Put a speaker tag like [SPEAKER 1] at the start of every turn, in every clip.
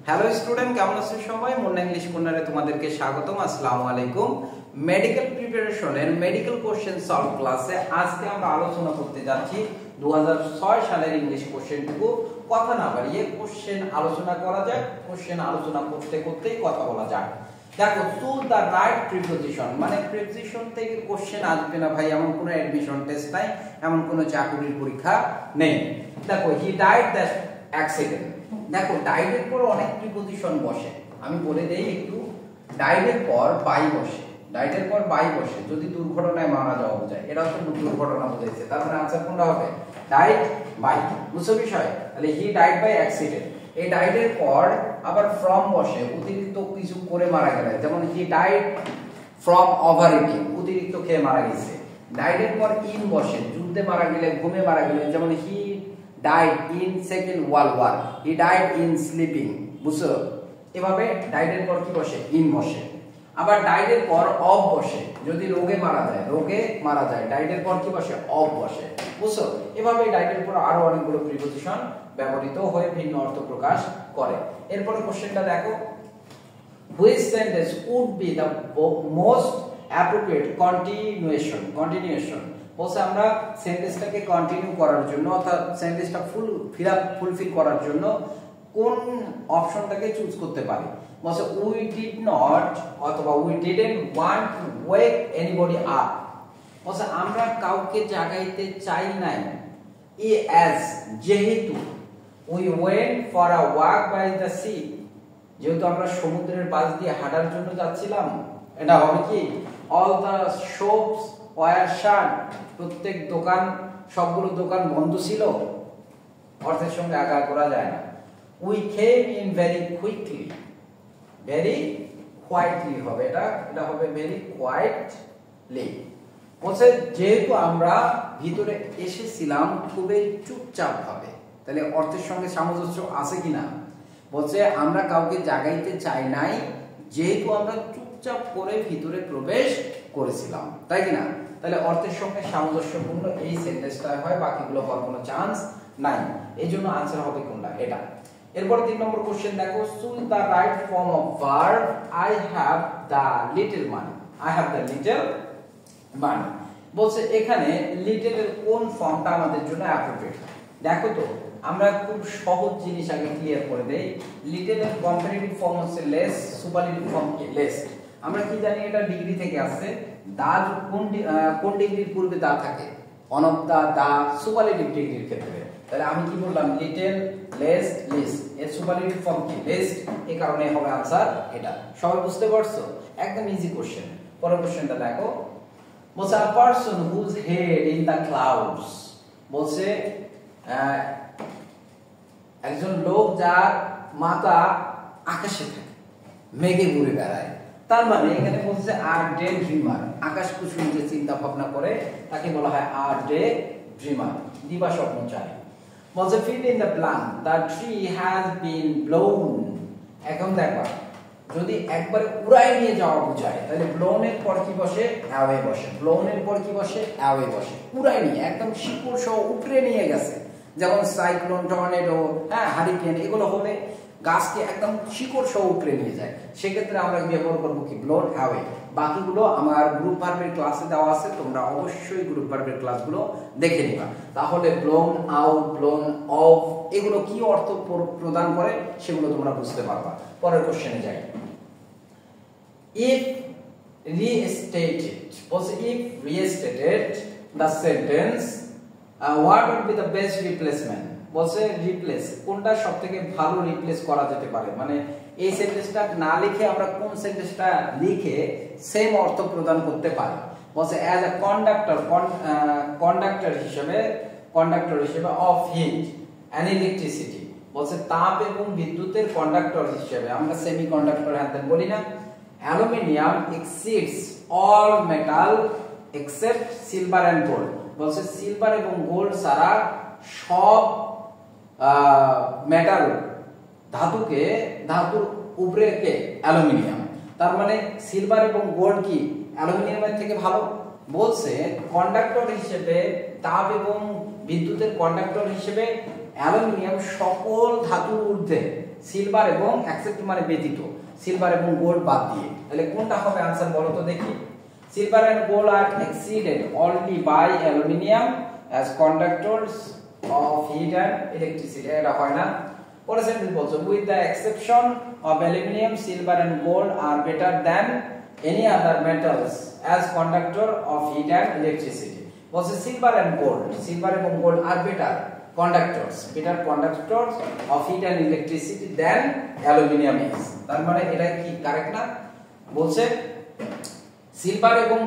[SPEAKER 1] Hello student, কেমন আছো সবাই? মুন্না ইংলিশ কর্নারে তোমাদেরকে স্বাগতম। আসসালামু আলাইকুম। মেডিকেল প্রিপারেশনের মেডিকেল কোশ্চেন সলভ ক্লাসে আজকে আমরা আলোচনা করতে যাচ্ছি 2006 সালের ইংলিশ কোশ্চেনটুকু। কথা না বাড়িয়ে কোশ্চেন আলোচনা করা যাক। কোশ্চেন আলোচনা করতে করতেই কথা বলা যাক। দেখো, চুজ দ্য রাইট প্রিপোজিশন, মানে প্রিপোজিশন থেকে কোশ্চেন আসবে না ভাই, এমন কোনো অ্যাডমিশন টেস্ট নাই, এমন কোনো চাকরির পরীক্ষা নেই। দেখো, হি ডাইড দ্য অ্যাক্সিডেন্ট। দেখো, ডাইডের পর অনেক প্রিপোজিশন বসে, আমি বলে দেই একটু। ডাইডের পর বাই বসে, ডাইডের পর বাই বসে যদি দুর্ঘটনায় মারা যাওয়া বোঝায়, এটা হচ্ছে দুর্ঘটনা বোঝাইছে, তার মানে আনসার কোনটা হবে? Died by. বুঝছো বিষয়? তাহলে হি ডাইড বাই অ্যাক্সিডেন্ট। এই ডাইডের পর আবার ফ্রম বসে, অতিরিক্ত কিছু করে মারা গেলে, যেমন হি ডাইড ফ্রম ওভারইটিং, অতিরিক্ত খেয়ে মারা গেছে। ডাইডের পর ইন বসে, যুদ্ধে মারা গেলে, ঘুমে মারা গেলে, যেমন হি died in second world war, he died in sleeping। বুঝছো? এভাবে ডাইডের পর কি বসে? ইন বসে। আবার ডাইডের পর অফ বসে, যদি রোগে মারা যায়, রোগে মারা যায়, ডাইডের পর কি বসে? অফ বসে। বুঝছো? এভাবে ডাইডের পর আরো অনেকগুলো প্রিপোজিশন ব্যবহৃত হয়ে ভিন্ন অর্থ প্রকাশ করে। এরপরে কোশ্চেনটা দেখো, which sentence would be the most appropriate continuation বলছে আমরা সেন্টেন্সটাকে কন্টিনিউ করার জন্য, অর্থাৎ সেন্টেন্সটা ফুলফিল করার জন্য কোন অপশনটাকে চুজ করতে পারি। বলছে উই ডিড নট অথবা we didn't want to wake anybody up. বলছে আমরা কাউকে জাগাইতে চাই নাই, অ্যাজ যেহেতু, we went for a walk by the sea, যেহেতু আমরা সমুদ্রের পাশ দিয়ে হাঁটার জন্য যাচ্ছিলাম। এটা হবে কি? অল দ্য শপস ওয়ার শাট, প্রত্যেক দোকান, সবগুলো দোকান বন্ধ ছিল। অর্থের সঙ্গে আঘাত করা যায় না। We came in very quickly, very quietly হবে, এটা হবে ভেরি কোয়াইটলি। বলছে যেহেতু আমরা ভিতরে এসেছিলাম খুবই চুপচাপ ভাবে, তাহলে অর্থের সঙ্গে সামঞ্জস্য আছে কিনা? বলছে আমরা কাউকে জাগাইতে চাই নাই, যেহেতু আমরা চুপচাপ করে ভিতরে প্রবেশ করেছিলাম, তাই কিনা? তাহলে অর্থের সঙ্গে সামঞ্জস্যপূর্ণ এই সেন্টেন্সটা হয়, বাকিগুলো হওয়ার কোনো চান্স নাই। এই জন্য আনসার হবে কোনটা? এটা। এরপর 3 নম্বর কোশ্চেন দেখো, choose the right form of verb I have the little money. I have the little money. বলছে এখানে লিটল এর কোন ফর্মটা আমাদের জন্য অ্যাপ্রোপ্রিয়েট। দেখো তো, আমরা খুব সহজ জিনিস আগে ক্লিয়ার করে দেই। লিটল এর কম্পারেটিভ ফর্ম হচ্ছে লেস, সুপারলেটিভ ফর্ম কি? লেস। আমরা কি জানি? এটা ডিগ্রি থেকে আসছে। দা কোন ডিগ্রির পূর্বে দা থাকে? অন অফ দা সুপারলেটিভ ডিগ্রির ক্ষেত্রে। তাহলে আমি কি বললাম? Little, less, least. এর সুপারলেটিভ ফর্ম কি? লিস্ট। এই কারণে হবে আনসার এটা। সবাই বুঝতে পারছো? একদম ইজি কোশ্চেন। পরের কোশ্চেনটা দেখো, বলছে a person whose head in the clouds. বলছে একজন লোক যার মাথা আকাশে থাকে, মেঘে ঘুরে বেড়ায়। তার মানে এখানে বলছে আর ডে ড্রিমার, আকাশ কুসুম যে চিন্তা ভাবনা করে তাকে বলা হয় আর ডে ড্রিমার, দিবা স্বপ্নচারী। বলছে fill in the blank, the tree has been blown. এখন দেখবা, যদি একবারে উড়াই নিয়ে যাওয়া বোঝায়, তাহলে ব্লোন এর পর কি বসে? অ্যাওয়ে বসে। ব্লোন এর পর কি বসে? অ্যাওয়ে বসে। উড়াই নিয়ে, একদম শিকড় সহ উপড়ে নিয়ে গেছে। যেমন সাইক্লোন, টর্নেডো, হারিকেন, এগুলো হলে গাছকে একদম শিকড় সহ উপড়ে নিয়ে যায়। সেক্ষেত্রে আমরা ব্যবহার করবো কি? Blown away. বাকিগুলো আমার গ্রুপ ভার্বের ক্লাসে দেওয়া আছে, তোমরা অবশ্যই গ্রুপ ভার্বের ক্লাসগুলো দেখে নিবা। তাহলে ব্লোন আউট, ব্লোন অফ, এগুলো কি অর্থ প্রদান করে সেগুলো তোমরা বুঝতে পারবা। পরের কোশ্চেনে যাই। ইফ রিস্টেটেড, বলছে if restated the sentence what would be the best replacement। বলছে রিপ্লেস, কোনটা সবথেকে ভালো রিপ্লেস করা যেতে পারে, মানে এই সেন্টেন্সটা না লিখে আমরা কোন সেন্টেন্সটা লিখে সেম অর্থ প্রদান করতে পারি। বলছে অ্যাজ আ কন্ডাক্টর হিসেবে অফ হিট অ্যান্ড ইলেকট্রিসিটি। বলছে তাপ এবং বিদ্যুতের কন্ডাক্টর হিসেবে, আমরা সেমি কন্ডাক্টর হ্যাঁ বলি না, aluminium exceeds all metal except silver and gold. বলছে সিলভার এবং গোল্ড ছাড়া সব মেটাল, ধাতুর উপরে কে? অ্যালুমিনিয়াম। তার মানে সিলভার এবং গোল্ড কি অ্যালুমিনিয়ামের থেকে ভালো? বলছে কন্ডাক্টর হিসেবে, তাপ এবং বিদ্যুতের কন্ডাক্টর হিসেবে অ্যালুমিনিয়াম সকল ধাতুর ঊর্ধ্বে, সিলভার এবং এক্সেপ্ট মানে ব্যতীত, সিলভার এবং গোল্ড বাদ দিয়ে। তাহলে কোনটা হবে आंसर বলো তো দেখি। Silver and gold are exceeded only by aluminium as conductors of heat and electricity, এটা হয় না। পরের সেন্টেন্স বলছো with the exception of aluminium silver and gold are better than any other metals as conductor of heat and electricity. বলছে silver and gold, silver এবং gold are better conductors, better conductors of heat and electricity than aluminium is। তার মানে এটা কি correct না? বলছে silver এবং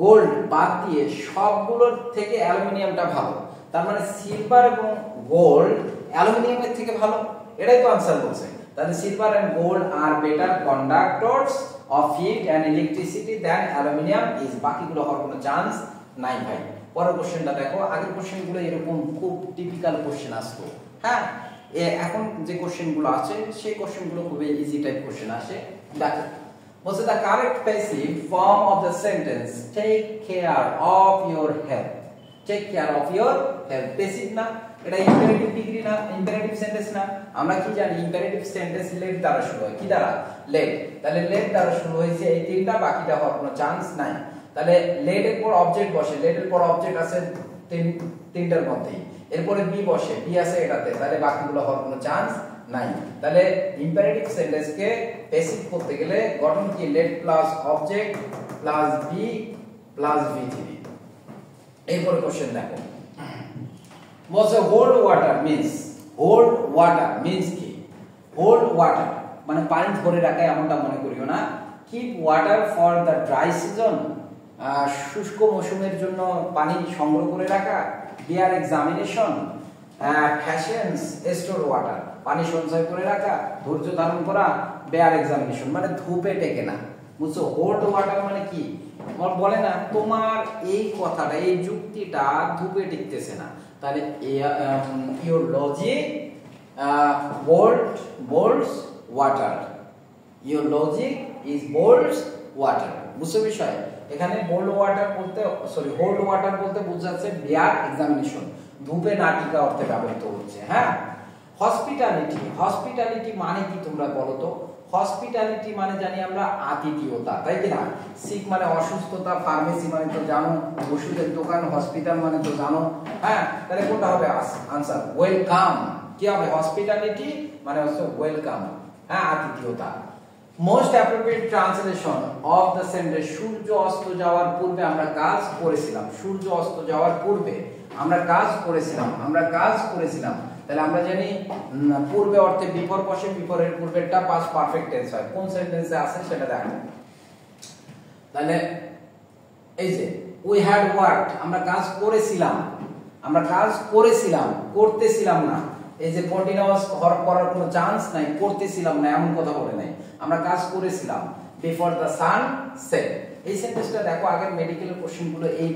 [SPEAKER 1] gold বাদ দিয়ে সবগুলোর থেকে অ্যালুমিনিয়ামটা ভালো। তার মানে সিলভার এবং গোল্ড অ্যালুমিনিয়ামের থেকে ভালো, এটাই তো आंसर বলছে। তাহলে silver and gold are better conductors of heat and electricity than aluminium is, বাকিগুলো হওয়ার কোনো চান্স নাই ভাই। পরের কোশ্চেনটা দেখো, আগের কোশ্চেনগুলো এরকম খুব টিপিক্যাল কোশ্চেন আসতো, হ্যাঁ। এখন যে কোশ্চেনগুলো আছে সেই কোশ্চেনগুলো খুবই ইজি টাইপ কোশ্চেন আসে। দেখো বলছে the correct passive form of the sentence take care of your health, take care of your health passive না, এটা ইম্পারেটিভ ডিগ্রি না, ইম্পারেটিভ সেন্টেন্স না। আমরা কি জানি ইম্পারেটিভ সেন্টেন্স লেট দ্বারা শুরু হয়, কি দ্বারা? লেট। তাহলে লেট দ্বারা শুরু হয়েছে এই তিনটা, বাকিটা হওয়ার কোনো চান্স নাই। তাহলে লেট এর পর অবজেক্ট বসে, লেট এর পর অবজেক্ট আছে তিনটার মধ্যেই, এরপরে বি বসে, বি আছে এটাতে, তাহলে বাকিগুলো হওয়ার কোনো চান্স নাই। তাহলে ইম্পারেটিভ সেন্টেন্স কে প্যাসিভ করতে গেলে গঠন কি? Let plus object plus be plus ভিথিবি। এরপর কোশ্চেন দেখো, বলছে hold water means, hold water means কি? হোল্ড ওয়াটার মানে পানি ধরে রাখা, এমনটা মনে করিও না। Keep water for the dry season, শুষ্ক মৌসুমের জন্য পানি সংগ্রহ করে রাখা। Bear examination, fashions store water, পানি সঞ্চয় করে রাখা, ধৈর্য ধারণ করা। বেয়ার এক্সামিনেশন মানে ধূপে টেকে না, বুঝছো? হোল্ড ওয়াটার মানে কি? বলে না তোমার এই কথাটা, এই যুক্তিটা ধূপে টিকতেছে না, তাহলে your logic bolds water, your logic is bolds water, বুঝছো বিষয়? এখানে বোল্ড ওয়াটার বলতে, সরি হোল্ড ওয়াটার বলতে বোঝাচ্ছে বেয়ার এক্সামিনেশন, ধূপে না টিকা অর্থে ব্যবহৃত হচ্ছে, হ্যাঁ। হসপিটালিটি, হসপিটালিটি মানে কি তোমরা বলো তো? হসপিটালিটি মানে জানি আমরা আতিথেয়তা, তাই কি না? সিক মানে অসুস্থতা, ফার্মেসি মানে তো জানো ওষুধের দোকান, হসপিটাল মানে তো জানো, হ্যাঁ। তাহলে কোনটা হবে आंसर? ওয়েলকাম। কি হবে? হসপিটালিটি মানে হচ্ছে ওয়েলকাম, হ্যাঁ, আতিথেয়তা। Most appropriate translation of the sentence সূর্য অস্ত যাওয়ার পূর্বে আমরা কাজ করেছিলাম, সূর্য অস্ত যাওয়ার পূর্বে আমরা কাজ করেছিলাম, আমরা কাজ করেছিলাম। তাহলে আমরা জানি পূর্বে অর্থে বিফোর বসে, বিফোরের পূর্বেরটা পাস্ট পারফেক্ট টেন্স হয়। কোন সেন্টেন্সে আছে সেটা দেখো। তাহলে এই যে উই হ্যাড ওয়ার্কড, আমরা কাজ করেছিলাম, আমরা কাজ করেছিলাম, করতেছিলাম না। এই যে কন্টিনিউয়াস করার কোনো চান্স নাই, করতেছিলাম না এমন কথা বলে নাই, আমরা কাজ করেছিলাম। বিফোর দ্য সান সেট, এই সেন্টেন্সটা দেখো আগের মেডিকেলের কোশ্চেনগুলো এই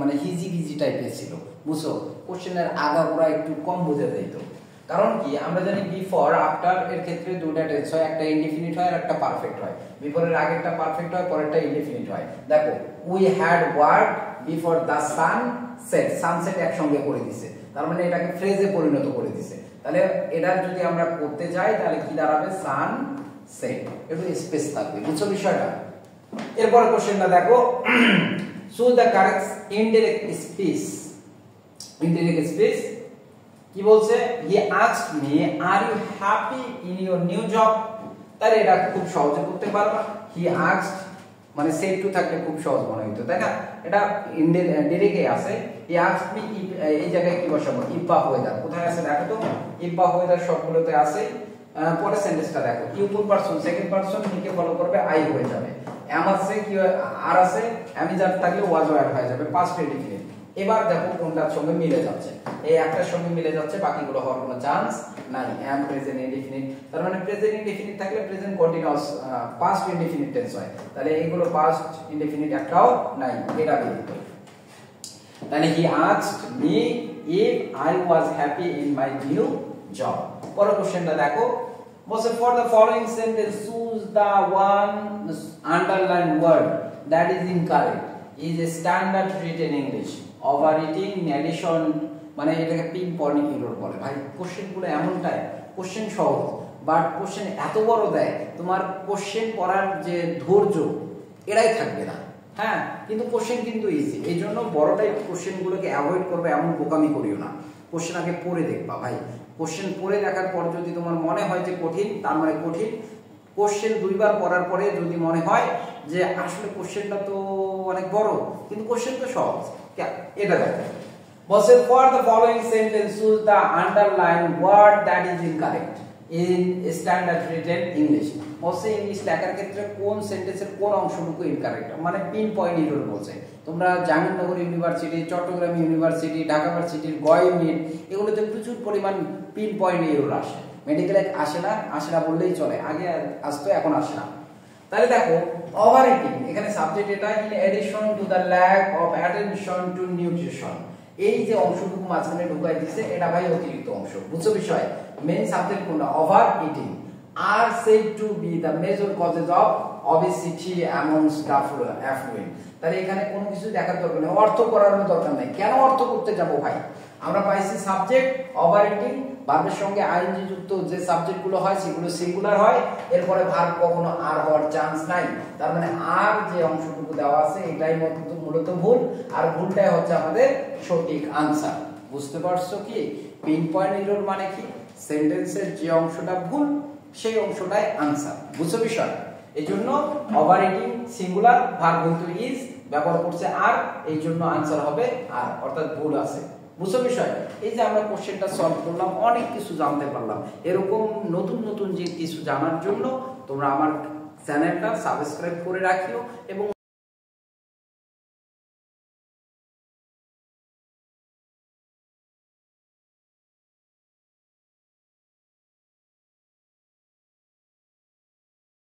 [SPEAKER 1] মানে হিজি হিজি টাইপের ছিল, বুঝছো? কোশ্চেনের আগাগোড়া একটু কম বোঝা যেত। কারণ কি আমরা জানি বিফোর আফটার এর ক্ষেত্রে দুটো টেন্স হয়, একটা ইনডিফিনিট হয় আর একটা পারফেক্ট হয়। বিফোরের আগেরটা পারফেক্ট হয়, পরেরটা ইনডিফিনিট হয়। দেখো we had worked before the sun set, sunset একসঙ্গে করে দিয়েছে, তার মানে এটাকে ফ্রেজে পরিণত করে দিয়েছে। তাহলে এটা যদি আমরা করতে যাই তাহলে কি দাঁড়াবে? সান সেট, একটু স্পেস থাকবে, বুঝছো বিষয়টা? এরপর কোশ্চেনটা দেখো, choose the correct indirect speech. Indirect speech কি বলছে? He asked me are you happy in your new job, তাহলে এটা খুব সহজে করতে পারবা। হি আস্কড মানে সেট টু থাকলে খুব সহজ মনে হইতো, তাই না? এটা ডিরেক্টে আছে। হি আস্কড মি, এই জায়গায় কি বসাবো? ইফ বা ওয়েদার, কোথায় আছে দেখো তো? ইফ বা ওয়েদার সবগুলোতে আছে। পরের সেন্টেন্সটা দেখো, ইউ ফুল পারসন, সেকেন্ড পারসন নিকে ফলো করবে আই হয়ে যাবে। এম আছে কি আর আছে, আমি যার থাকলে ওয়াজ ওয়ার হয়ে যাবে, পাস্ট ইনডিফিনিট। এবার দেখো কোনটার সঙ্গে মিলে যাচ্ছে, এই একটার সঙ্গে মিলে যাচ্ছে, বাকিগুলো হওয়ার কোনো চান্স নাই। এম প্রেজেন্ট ইনডিফিনিট, তার মানে প্রেজেন্ট ইনডিফিনিট থাকলে present continuous past indefinite tense হয়, তাহলে এইগুলো পাস্ট ইনডিফিনিট একটাও নাই, এটা ব্যতীত। তাহলে he asked me if I was happy in my new job. পরের কোশ্চেনটা দেখো, বলছে for the following sentence choose the one underline word that is incorrect is a standard written English. Over eating, নেডিশন মানে এটাকে পিন পয়েন্ট এরর বলে। ভাই কোশ্চেনগুলো এমনটাই, কোশ্চেন সহজ, বাট কোশ্চেন এত বড় দেয় তোমার কোশ্চেন পড়ার যে ধৈর্য এটাই থাকবে না। হ্যাঁ, কিন্তু কোশ্চেন কিন্তু ইজি, এই জন্য বড় টাইপ কোশ্চেনগুলোকে অ্যাভয়েড করবে, এমন বোকামি করিও না। কোশ্চেন আগে পড়ে দেখবা ভাই, কোশ্চেন পড়ে দেখার পর যদি তোমার মনে হয় যে কঠিন, তার মানে কঠিন। কোশ্চেন দুইবার পড়ার পরে যদি মনে হয় যে আসলে কোশ্চেনটা তো অনেক বড় কিন্তু কোশ্চেন তো সহজ, এটা দেখো বলছে for the following sentence choose the underline word that is incorrect in standard written English. বলছে ইংলিশ লেখার ক্ষেত্রে কোন সেন্টেন্সের কোন অংশটুকু ইনকারেক্ট, মানে পিন পয়েন্ট এরর বলছে। তোমরা জাহাঙ্গীরনগর ইউনিভার্সিটি, চট্টগ্রাম ইউনিভার্সিটি, ঢাকা ইউনিভার্সিটির গয়মিট এগুলোতে প্রচুর পরিমাণ পিন পয়েন্ট এরর আসে। মেডিকেলে আসে না বললেই চলে, আগে আসতো এখন আসে না। তাহলে দেখো ওভার ইটিং, এখানে সাবজেক্ট এটা in addition to the lack of attention to nutrition, এই যে অংশটুকু মাঝখানে ঢুকাই দিছে এটা ভাই অতিরিক্ত অংশ। বুঝছো বিষয়? মেইন সাবজেক্ট কোনটা? ওভার ইটিং আর said to be the major causes of obesity amongst the affluent। তাহলে এখানে কোনো কিছু দেখার দরকার নেই, অর্থ করার দরকার নেই। কেন অর্থ করতে যাব ভাই? আমরা পাইছি সাবজেক্ট ওভার ইটিং, ভার্বের সঙ্গে আইএনজি যুক্ত যে সাবজেক্টগুলো হয় সেগুলো সিঙ্গুলার হয়, এরপরে ভার্ব কখনো আর হওয়ার চান্স নাই। তার মানে আর যে অংশটুকু দেওয়া আছে এটাই মূলত ভুল, আর ভুলটাই হচ্ছে আমাদের সঠিক আনসার। বুঝতে পারছো কি? পিন পয়েন্ট এরর মানে কি? সেন্টেন্সের যে অংশটা ভুল সেই অংশটাই আনসার। বুঝছো বিষয়? এই জন্য ওভার ইটিং সিঙ্গুলার, ভার্ব কিন্তু ইজ, ব্যবহার করছে আর, এই জন্য আনসার হবে আর, অর্থাৎ ভুল আছে। বুঝছো বিষয়? এই যে আমরা কোশ্চেনটা সলভ করলাম, অনেক কিছু জানতে পারলাম। এরকম নতুন নতুন যে কিছু জানার জন্য তোমরা আমার চ্যানেলটা সাবস্ক্রাইব করে রাখিও এবং